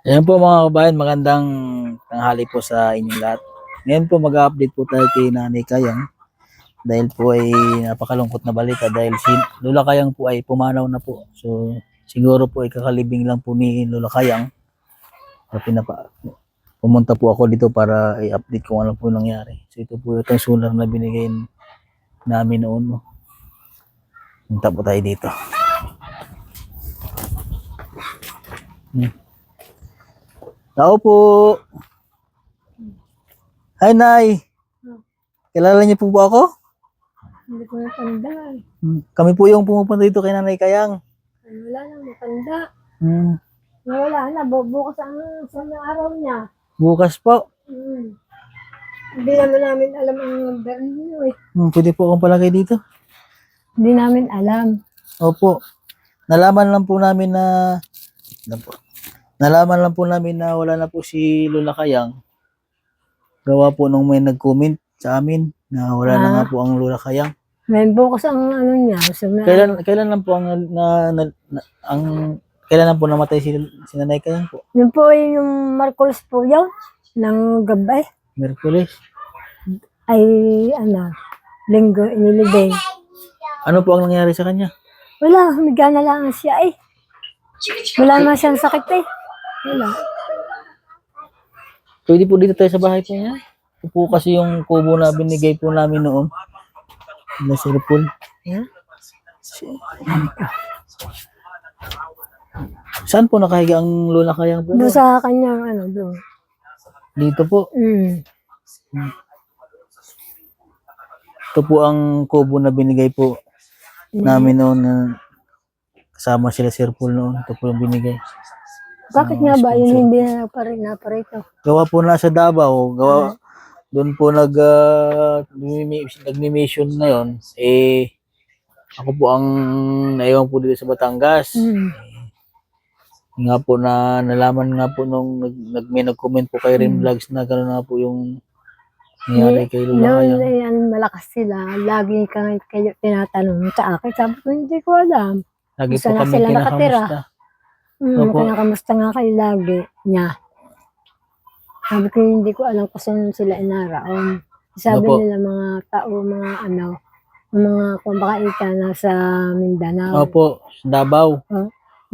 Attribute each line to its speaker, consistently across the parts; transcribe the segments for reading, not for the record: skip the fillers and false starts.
Speaker 1: Ayan po mga kabayan, magandang tanghali po sa inyong lahat. Ngayon po mag-update po tayo kay Nanay Kayang dahil po ay napakalungkot na balita dahil si Lola Kayang po ay pumanaw na po. So siguro po ay kakalibing lang po ni Lola Kayang. So, pumunta po ako dito para i-update kung ano po nangyari. So ito po yung sulat na binigay namin noon. Punta po tayo dito. Tao po. Hi, Nay. Kilala niyo po ba ako?
Speaker 2: Hindi ko natanda.
Speaker 1: Kami po yung pumupunta dito kay Nanay Kayang.
Speaker 2: Wala na, matanda.
Speaker 1: Hmm.
Speaker 2: Wala na, bukas ang araw niya.
Speaker 1: Bukas po.
Speaker 2: Hindi naman namin alam ang number niyo eh.
Speaker 1: Pwede po akong palagay dito.
Speaker 2: Hindi namin alam.
Speaker 1: Opo. Nalaman lang po namin na wala na po si Lola Kayang. Gawa po nung may nag-comment sa amin na wala na nga po ang Lola Kayang.
Speaker 2: May bukas ang ano niya. So,
Speaker 1: Kailan lang po kailan lang po namatay si Nanay Kayang po?
Speaker 2: yun po yung Marcos po yun. Ng gabay.
Speaker 1: Merkulis.
Speaker 2: Ay ano, linggo inilibing.
Speaker 1: Ano po ang nangyari sa kanya?
Speaker 2: Wala, humiga na lang siya eh. Wala naman siyang sakit eh. Wala.
Speaker 1: Pwede po dito tayo sa bahay po niya. Ito po kasi yung kubo na binigay po namin noon. Na sirpul.
Speaker 2: Yeah.
Speaker 1: Saan po nakahiga ang Lola Kayang po?
Speaker 2: Doon sa kanyang ano doon.
Speaker 1: Dito po. Ito po ang kubo na binigay po namin noon na kasama sila sirpul noon. Ito po yung binigay.
Speaker 2: Bakit nga ba yun hindi na naparito?
Speaker 1: Gawa po nasa Davao. Doon po nag-mission na yon. Ako po ang naiwan po dito sa Batangas. Nga po na nalaman nga po nung may nag-comment po kay Rim Vlogs na gano'n nga po yung nangyari kay Lola Kayang.
Speaker 2: Noon malakas sila. Lagi kayo tinatanong sa akin. Sabi ko, hindi ko alam.
Speaker 1: Lagi po
Speaker 2: Saan
Speaker 1: kami
Speaker 2: sila
Speaker 1: kinakamusta.
Speaker 2: Kinakamusta nga kayo lagi niya. Sabi ko, hindi ko alam kung saan sila inaraon. Sabi nila mga tao, mga kumbakaita nasa Mindanao.
Speaker 1: Opo, sa Davao.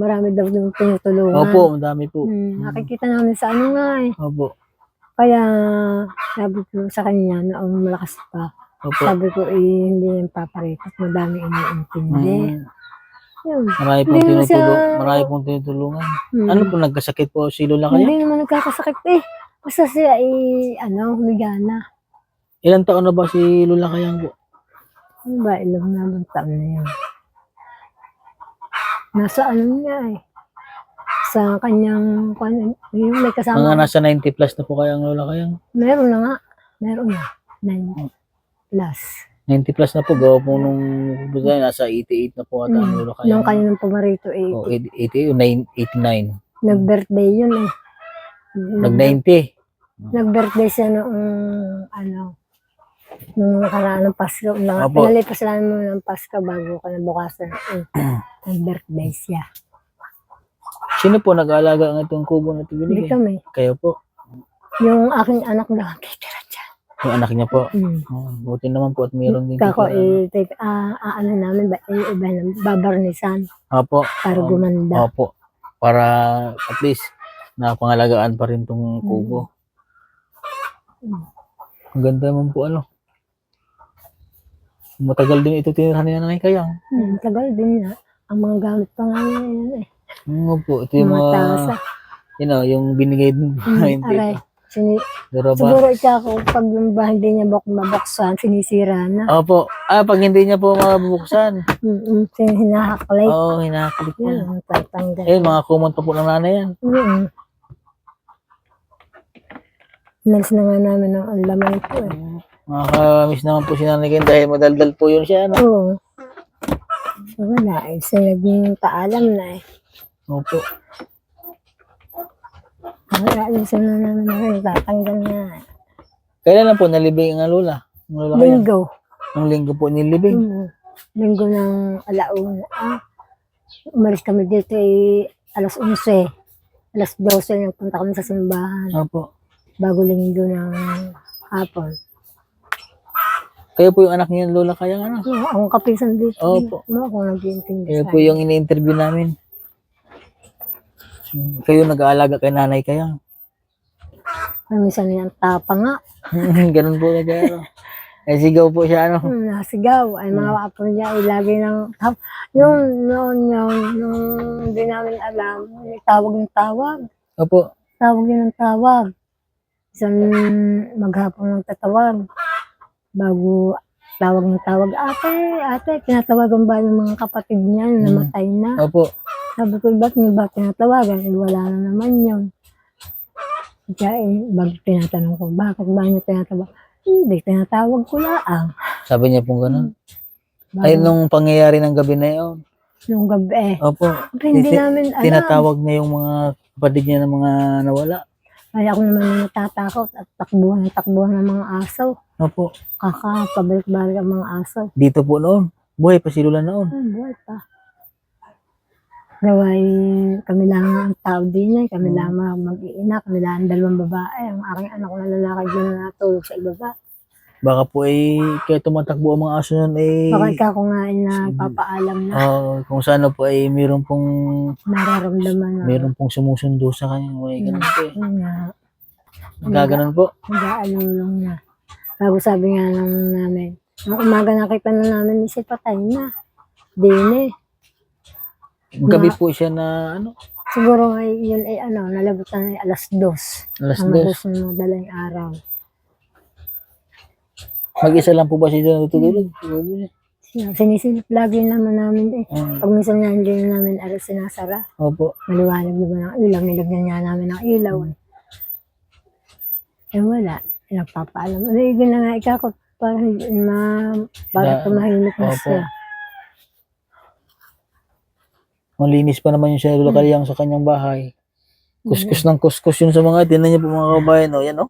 Speaker 2: Marami daw nung tinutulungan.
Speaker 1: Opo, madami po.
Speaker 2: Nakikita namin sa ano nga eh.
Speaker 1: Opo.
Speaker 2: Kaya sabi ko sa kanya noong malakas pa.
Speaker 1: Opo.
Speaker 2: Sabi ko hindi yung paparitot. Madami iniintindi. Yun.
Speaker 1: Marami pong tinutulungan. Ano po nagkasakit po si Lola Kayang?
Speaker 2: Hindi naman nagkakasakit eh. Basta siya humiga na.
Speaker 1: Ilang taon na ba si Lola Kayang po?
Speaker 2: Ano ba, ilang naman taon na yun. Nasa ano niya eh. Sa kanyang, may kasama.
Speaker 1: Mga nasa 90 plus na po kaya ang Lola Kayang?
Speaker 2: Meron na nga. Meron na. 90 plus.
Speaker 1: 90 plus na po. Gawa po nung nasa 88 na po ata ang Lola Kayang.
Speaker 2: Nung kanyang pumarito eh.
Speaker 1: 88 o 89.
Speaker 2: Nag-birthday yun eh.
Speaker 1: Nag-90.
Speaker 2: Nag-birthday siya noong nung nakaraan ng Pasko. Pinalipas lang mo ng Pasko bago ka nabukasan. Nag-birthday siya.
Speaker 1: Sino po nag-aalaga ng itong kubo na ito binigay?
Speaker 2: Hindi kami.
Speaker 1: Kayo po?
Speaker 2: Yung aking anak lang titira dyan.
Speaker 1: Yung anak niya po? Buti naman po at mayroon din.
Speaker 2: Kako namin, iba na, babarnisan.
Speaker 1: Opo.
Speaker 2: Para gumanda.
Speaker 1: Opo. Para at least napangalagaan pa rin itong kubo. Ang ganda naman po Matagal din ito tinirahan ni Nanay Kayang.
Speaker 2: Tagal din na. Ang mga gamit pa nga yan eh.
Speaker 1: Opo. Ito yung mga yung binigay din.
Speaker 2: Aray. Siguro ako pag yung hindi niya mabuksan, sinisira na.
Speaker 1: Opo. Pag hindi niya po mabuksan.
Speaker 2: Hinahaklay.
Speaker 1: Oo, hinahaklay po.
Speaker 2: Tatanggal.
Speaker 1: Mga kumot pa po ng nanay yan.
Speaker 2: Nalis na nga namin ang laman po eh.
Speaker 1: Makakamiss naman po si Nanay Kayang dahil madaldal po yun siya.
Speaker 2: Oo. Wala eh. Sa naging paalam na eh.
Speaker 1: Opo.
Speaker 2: Alisan na namin na tatanggal na.
Speaker 1: Kailan na po nalibing ang Lola?
Speaker 2: Linggo.
Speaker 1: Ang linggo po nilibing?
Speaker 2: Linggo ng alauna. Umalis kami dito alas 11. alas 12 nagpunta kami sa simbahan.
Speaker 1: Opo.
Speaker 2: Bago linggo ng hapon.
Speaker 1: Kayo po yung anak niya, Lola Kayang, ano?
Speaker 2: Akong kapisan dito.
Speaker 1: Opo.
Speaker 2: Ako nag-iintindi
Speaker 1: Kayo
Speaker 2: sa
Speaker 1: po yung ini-interview namin. Kayo nag-aalaga kay Nanay Kayang.
Speaker 2: Ay, minsan yan, tapa nga.
Speaker 1: Ganun po na gano'n. Eh, sigaw po siya, ano?
Speaker 2: Nasigaw. Ay, mga apo niya, ilagay ng yung noon yun, nung hindi namin alam, may tawag ng tawag.
Speaker 1: Opo.
Speaker 2: Tawag yun ng tawag. Isang maghapon ng tatawag. Bago tawag ng tawag, ate, tinatawagan ba yung mga kapatid niya na namatay na?
Speaker 1: Opo.
Speaker 2: Sabi ko, ba't niyo ba tinatawagan? Eh, wala na naman yun. Kaya bago tinatanong ko, bakit ba niyo tinatawagan? Hindi, tinatawag ko lang.
Speaker 1: Sabi niya pong gano'n.
Speaker 2: Bago,
Speaker 1: Ay, nung pangyayari ng gabi na yun.
Speaker 2: nung gabi
Speaker 1: Opo.
Speaker 2: hindi namin alam.
Speaker 1: Tinatawag niya yung mga kapatid niya ng mga nawala.
Speaker 2: Kaya ako naman natatakot at takbuhan ng mga aso.
Speaker 1: Opo.
Speaker 2: Pabalik-balik ang mga aso.
Speaker 1: Dito po noon. Buhay pa si Lola noon.
Speaker 2: Buhay pa. Gaway, kami lang ang tao din eh. Kami lang mag-iina. Kami lang ang dalawang babae. Ang aking anak na lalaki din na natulog sa ibaba.
Speaker 1: Baka po ay kaya tumatakbo ang mga aso nun eh.
Speaker 2: Baka ikaw ko nga ay napapaalam na
Speaker 1: Kung saan po ay meron pong
Speaker 2: nararamdaman na.
Speaker 1: meron pong sumusundo sa kanya. May ganun po eh.
Speaker 2: Yun nga,
Speaker 1: Gaganon po.
Speaker 2: nag-aalulong na. Bago sabi nga lang namin, ang umaga nakita na namin si patay na. Dine.
Speaker 1: Gabi po siya na ano,
Speaker 2: Siguro ay yun ay nalabutan ay alas 2.
Speaker 1: alas
Speaker 2: Ang
Speaker 1: 2.
Speaker 2: alas ng madaling araw.
Speaker 1: Mag-isa lang po ba siya natutulog?
Speaker 2: Sinisilip lagi naman namin eh.
Speaker 1: Mm.
Speaker 2: Pag minsan nga hindi na namin aras sinasara.
Speaker 1: Opo.
Speaker 2: Maliwanag naman ng ilaw. Nilagyan nga namin ng ilaw. Eh wala. Nagpapaalam. Yun na nga ikakot. Para tumahimik na
Speaker 1: Opo.
Speaker 2: siya.
Speaker 1: Malinis pa naman yung siya Lola Kayang sa kanyang bahay. Kuskus ng kuskus yun sa mga tinan niyo po mga kabayan. O yan o.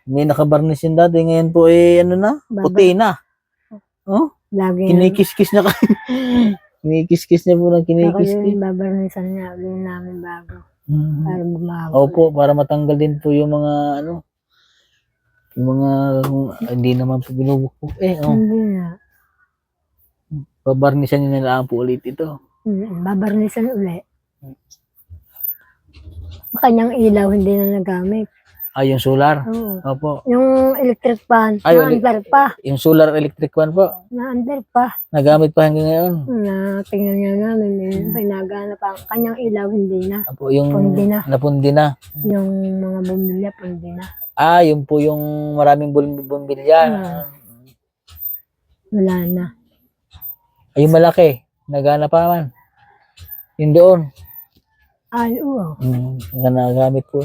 Speaker 1: May nakabarnis yun dati. Ngayon po eh ano na? Puti na. Oh,
Speaker 2: Lagi
Speaker 1: kinikis-kis na kayo. Kinikis-kis niya po ng
Speaker 2: Ako
Speaker 1: kinikis-kis.
Speaker 2: yung babarnisan niya. Ulit namin bago.
Speaker 1: Mhm.
Speaker 2: Para bumago.
Speaker 1: Opo, para matanggal din po yung mga ano, yung mga hindi naman po binubukbuk eh. Oh,
Speaker 2: Hindi na.
Speaker 1: babarnisan niyo na lang po ulit ito.
Speaker 2: Babarnisan ulit. Kanyang ilaw hindi na nagamit.
Speaker 1: Yung solar.
Speaker 2: Oo.
Speaker 1: Opo.
Speaker 2: Yung electric fan,
Speaker 1: Ay,
Speaker 2: na-under pa.
Speaker 1: Yung solar electric fan po,
Speaker 2: Na-under pa.
Speaker 1: nagamit pa hanggang ngayon.
Speaker 2: Tingnan nga namin, pinagana pa. Ang kanyang ilaw, hindi na.
Speaker 1: Opo, yung
Speaker 2: Pundi na.
Speaker 1: napundi na.
Speaker 2: Yung mga bumilya, pundi na.
Speaker 1: Yung po yung maraming bumbilya.
Speaker 2: Wala na.
Speaker 1: Yung malaki, nagana pa man. Yung doon.
Speaker 2: Ay, oo.
Speaker 1: Nagamit po.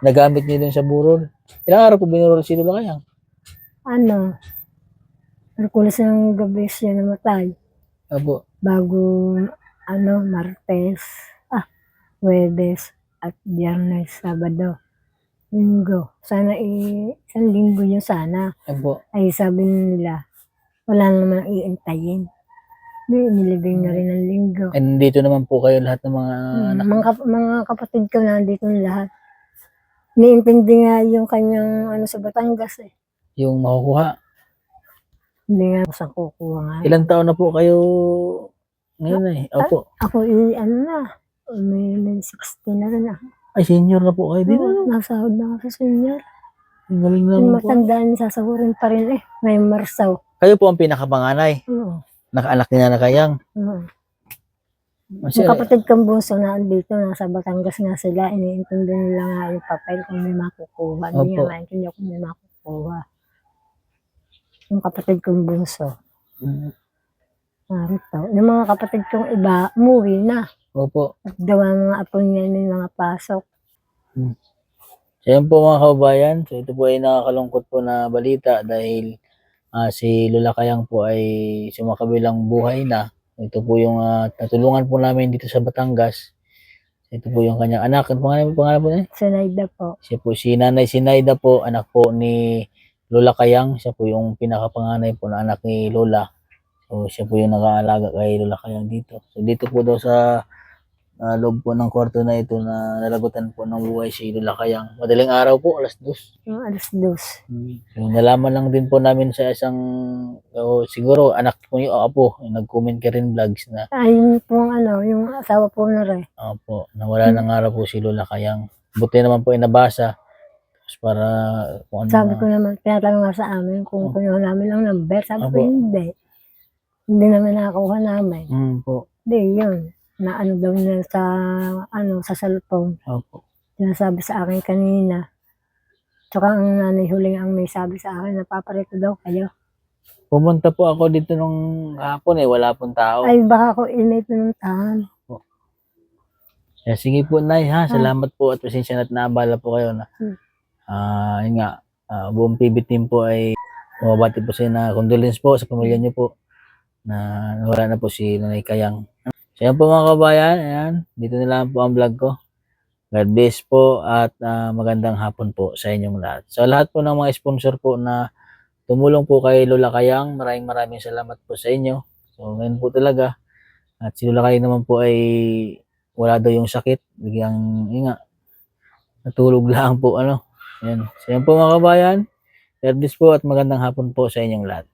Speaker 1: Nagamit niyo doon sa burol. Ilang araw po binurol si Lola Kayang?
Speaker 2: Merkulis ng gabi siya namatay.
Speaker 1: Opo.
Speaker 2: Bago, Martes, Huwebes, at Biyernes, Sabado, Linggo. Sana isang linggo yun sana.
Speaker 1: Opo.
Speaker 2: Ay sabi nila, wala naman iintayin. Nilibing na rin ng linggo.
Speaker 1: And dito naman po kayo lahat ng mga anak.
Speaker 2: Mga kapatid ko nandito lahat. Niintindi nga yung kanyang sa Batangas eh.
Speaker 1: Yung makukuha.
Speaker 2: Hindi nga ako sa kukuha nga.
Speaker 1: Ilang taon na po kayo ngayon eh? Opo.
Speaker 2: Ako may 60 na rin ako.
Speaker 1: Ay, senior na po kayo din.
Speaker 2: Nasahod na ako sa senior.
Speaker 1: Ang galing
Speaker 2: Yung
Speaker 1: naman po.
Speaker 2: matandaan, sasahurin pa rin eh. May marsaw.
Speaker 1: Kayo po ang pinakapanganay.
Speaker 2: Oo.
Speaker 1: Nakaanak ni Nanay Kayang.
Speaker 2: Oo.
Speaker 1: Kasi,
Speaker 2: Yung kapatid kong bunso na andito, nasa Batangas nga sila, iniintindi nila nga yung papel kung may makukuha. Hindi nga
Speaker 1: Opo.
Speaker 2: maintindihan kung may makukuha. Yung kapatid kong bunso, narito. Yung mga kapatid kong iba, umuwi na.
Speaker 1: Opo.
Speaker 2: At gawa mga apo niya may mga pasok.
Speaker 1: So, yan po mga kababayan. So, ito po ay nakakalungkot po na balita dahil si Lola Kayang po ay sumakabilang buhay na. Ito po yung natulungan po namin dito sa Batangas. Ito po yung kanyang anak. Ano pangalan po niya?
Speaker 2: Sinayda po.
Speaker 1: Siya po si Nanay Sinayda po, anak po ni Lola Kayang. Siya po yung pinakapanganay po na anak ni Lola. So siya po yung nag-aalaga kay Lola Kayang dito. So dito po daw sa loob po ng kwarto na ito na nalagutan po ng buhay si Lola Kayang. Madaling araw po, alas 2.
Speaker 2: Yung alas dos.
Speaker 1: So, nalaman lang din po namin sa isang, siguro anak po yung apo, yung nag-comment ka rin vlogs na,
Speaker 2: Ay, yung pong yung asawa po na rin.
Speaker 1: opo, nawala ng araw po si Lola Kayang. Buti naman po ay nabasa. Tapos para kung ano
Speaker 2: Sabi ko naman, tinatanong nga sa amin kung kunin namin ang number. Sabi ko,
Speaker 1: Opo.
Speaker 2: hindi. Hindi namin nakakuha namin.
Speaker 1: po.
Speaker 2: Hindi, yun. Na daw niya sa cellphone.
Speaker 1: Opo.
Speaker 2: Sinasabi sa akin kanina. Tsaka ang nanay huling ang may sabi sa akin, napaparito daw kayo.
Speaker 1: Pumunta po ako dito nung hapon wala pong tao.
Speaker 2: Ay, baka ko may pinuntahan.
Speaker 1: Sige po, Nay, ha. Salamat po at pasensya na at naabala po kayo na. Yun nga, buong PB team po ay bumabati po sa na condolence po sa pamilya niyo po na wala na po si Nanay Kayang. So yan po mga kabayan, ayan, dito na lang po ang vlog ko. God bless po at magandang hapon po sa inyong lahat. Sa lahat po ng mga sponsor po na tumulong po kay Lola Kayang, maraming salamat po sa inyo. So ngayon po talaga, at si Lola Kayang naman po ay wala daw yung sakit, biglang yun nga, natulog lang po Ayan. So yan po mga kabayan, God bless po at magandang hapon po sa inyong lahat.